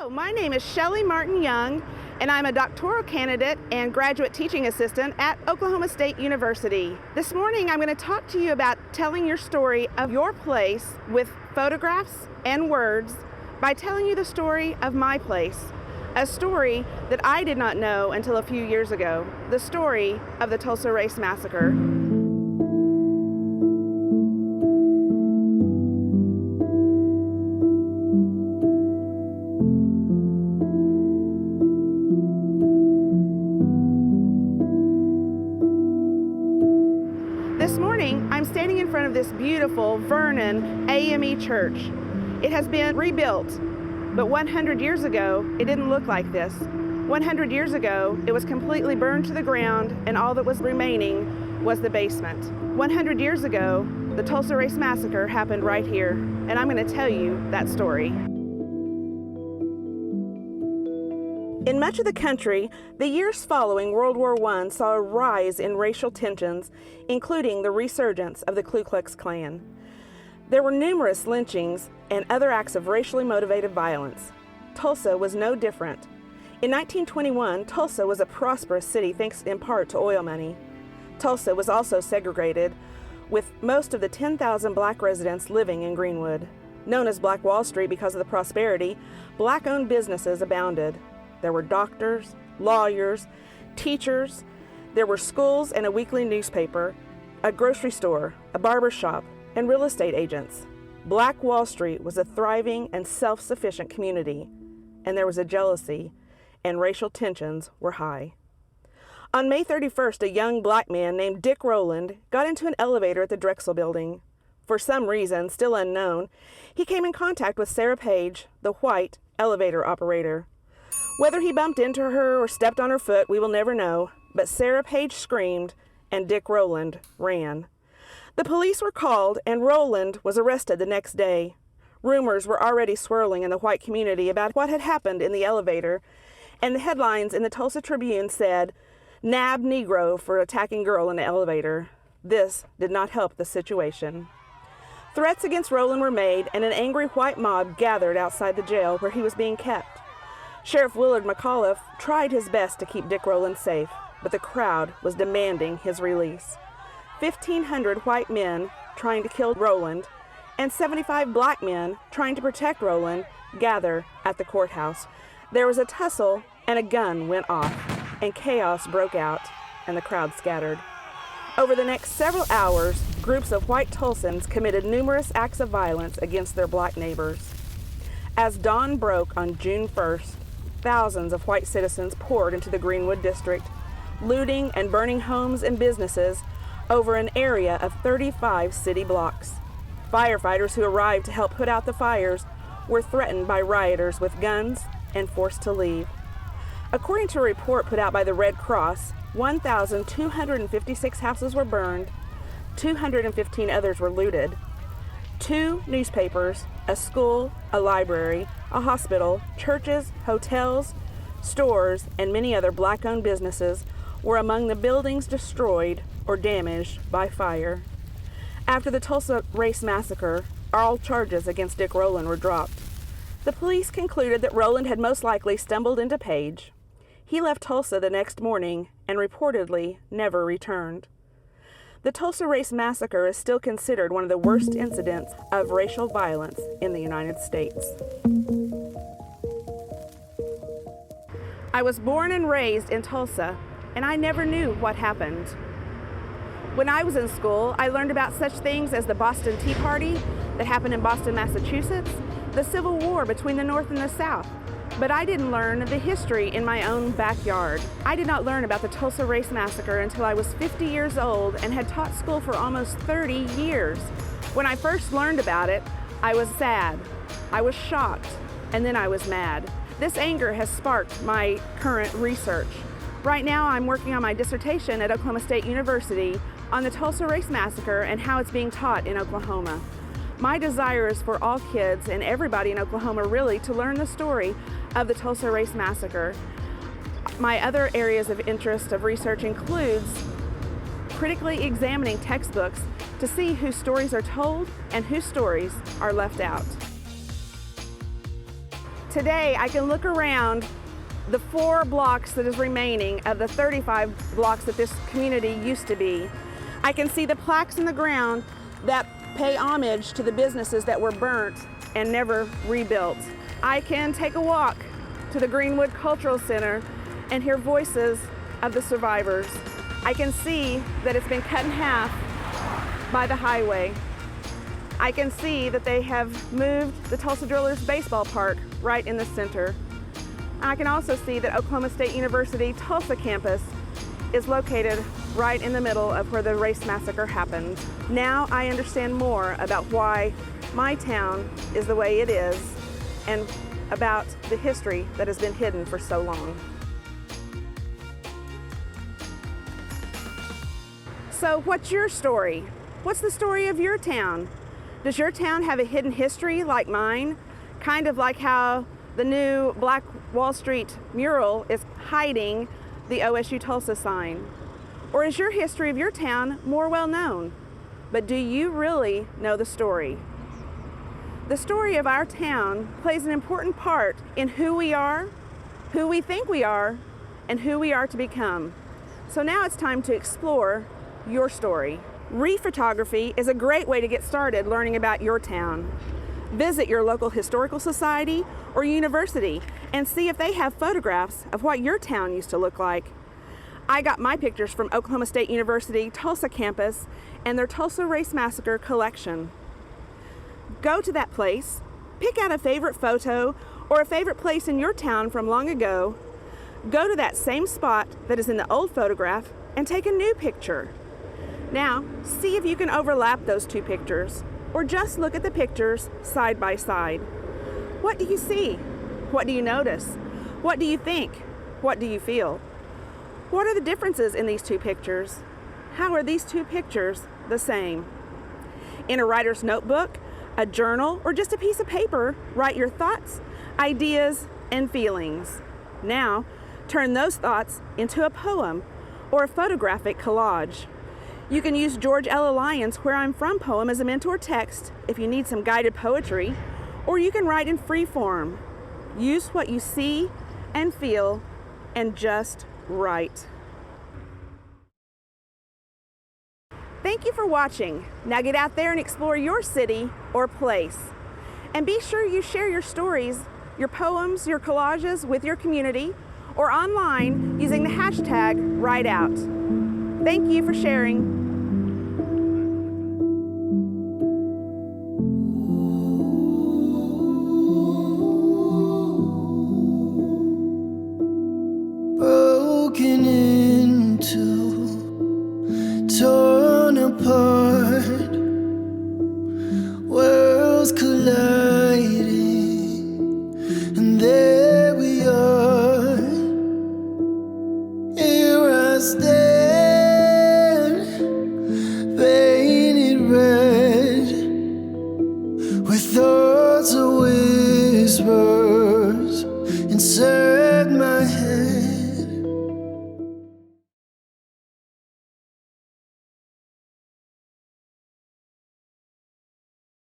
Hello, my name is Shelley Martin-Young, and I'm a doctoral candidate and graduate teaching assistant at Oklahoma State University. This morning, I'm going to talk to you about telling your story of your place with photographs and words by telling you the story of my place, a story that I did not know until a few years ago, the story of the Tulsa Race Massacre. This morning, I'm standing in front of this beautiful Vernon AME church. It has been rebuilt, but 100 years ago, it didn't look like this. 100 years ago, it was completely burned to the ground, and all that was remaining was the basement. 100 years ago, the Tulsa Race Massacre happened right here, and I'm going to tell you that story. In much of the country, the years following World War I saw a rise in racial tensions, including the resurgence of the Ku Klux Klan. There were numerous lynchings and other acts of racially motivated violence. Tulsa was no different. In 1921, Tulsa was a prosperous city thanks in part to oil money. Tulsa was also segregated, with most of the 10,000 black residents living in Greenwood. Known as Black Wall Street because of the prosperity, black-owned businesses abounded. There were doctors, lawyers, teachers. There were schools and a weekly newspaper, a grocery store, a barber shop, and real estate agents. Black Wall Street was a thriving and self-sufficient community, and there was a jealousy, and racial tensions were high. On May 31st, a young black man named Dick Rowland got into an elevator at the Drexel building. For some reason, still unknown, he came in contact with Sarah Page, the white elevator operator. Whether he bumped into her or stepped on her foot, we will never know, but Sarah Page screamed and Dick Rowland ran. The police were called and Rowland was arrested the next day. Rumors were already swirling in the white community about what had happened in the elevator, and the headlines in the Tulsa Tribune said, "Nab Negro for attacking girl in the elevator." This did not help the situation. Threats against Rowland were made, and an angry white mob gathered outside the jail where he was being kept. Sheriff Willard McAuliffe tried his best to keep Dick Rowland safe, but the crowd was demanding his release. 1,500 white men trying to kill Rowland and 75 black men trying to protect Rowland gather at the courthouse. There was a tussle and a gun went off, and chaos broke out, and the crowd scattered. Over the next several hours, groups of white Tulsans committed numerous acts of violence against their black neighbors. As dawn broke on June 1st, thousands of white citizens poured into the Greenwood district, looting and burning homes and businesses over an area of 35 city blocks. Firefighters who arrived to help put out the fires were threatened by rioters with guns and forced to leave. According to a report put out by the Red Cross, 1,256 houses were burned, 215 others were looted. 2 newspapers, a school, a library, a hospital, churches, hotels, stores, and many other black-owned businesses were among the buildings destroyed or damaged by fire. After the Tulsa Race Massacre, all charges against Dick Rowland were dropped. The police concluded that Rowland had most likely stumbled into Page. He left Tulsa the next morning and reportedly never returned. The Tulsa Race Massacre is still considered one of the worst incidents of racial violence in the United States. I was born and raised in Tulsa, and I never knew what happened. When I was in school, I learned about such things as the Boston Tea Party that happened in Boston, Massachusetts, the Civil War between the North and the South. But I didn't learn the history in my own backyard. I did not learn about the Tulsa Race Massacre until I was 50 years old and had taught school for almost 30 years. When I first learned about it, I was sad, I was shocked, and then I was mad. This anger has sparked my current research. Right now, I'm working on my dissertation at Oklahoma State University on the Tulsa Race Massacre and how it's being taught in Oklahoma. My desire is for all kids and everybody in Oklahoma really to learn the story of the Tulsa Race Massacre. My other areas of interest of research includes critically examining textbooks to see whose stories are told and whose stories are left out. Today, I can look around the 4 blocks that is remaining of the 35 blocks that this community used to be. I can see the plaques in the ground that pay homage to the businesses that were burnt and never rebuilt. I can take a walk to the Greenwood Cultural Center and hear voices of the survivors. I can see that it's been cut in half by the highway. I can see that they have moved the Tulsa Drillers baseball park right in the center. I can also see that Oklahoma State University Tulsa campus is located right in the middle of where the race massacre happened. Now I understand more about why my town is the way it is and about the history that has been hidden for so long. So what's your story? What's the story of your town? Does your town have a hidden history like mine? Kind of like how the new Black Wall Street mural is hiding the OSU Tulsa sign. Or is your history of your town more well known? But do you really know the story? The story of our town plays an important part in who we are, who we think we are, and who we are to become. So now it's time to explore your story. Reef photography is a great way to get started learning about your town. Visit your local historical society or university and see if they have photographs of what your town used to look like. I got my pictures from Oklahoma State University Tulsa campus and their Tulsa Race Massacre collection. Go to that place, pick out a favorite photo or a favorite place in your town from long ago, go to that same spot that is in the old photograph and take a new picture. Now, see if you can overlap those 2 pictures, or just look at the pictures side by side. What do you see? What do you notice? What do you think? What do you feel? What are the differences in these 2 pictures? How are these 2 pictures the same? In a writer's notebook, a journal, or just a piece of paper, write your thoughts, ideas, and feelings. Now, turn those thoughts into a poem or a photographic collage. You can use George L. Lyon's Where I'm From poem as a mentor text if you need some guided poetry, or you can write in free form. Use what you see and feel and just write. Thank you for watching. Now get out there and explore your city or place. And be sure you share your stories, your poems, your collages with your community or online using the hashtag WriteOut. Thank you for sharing. Broken into, torn apart, worlds colliding, and there we are. Here I stand, painted red, with thoughts of whispers inside.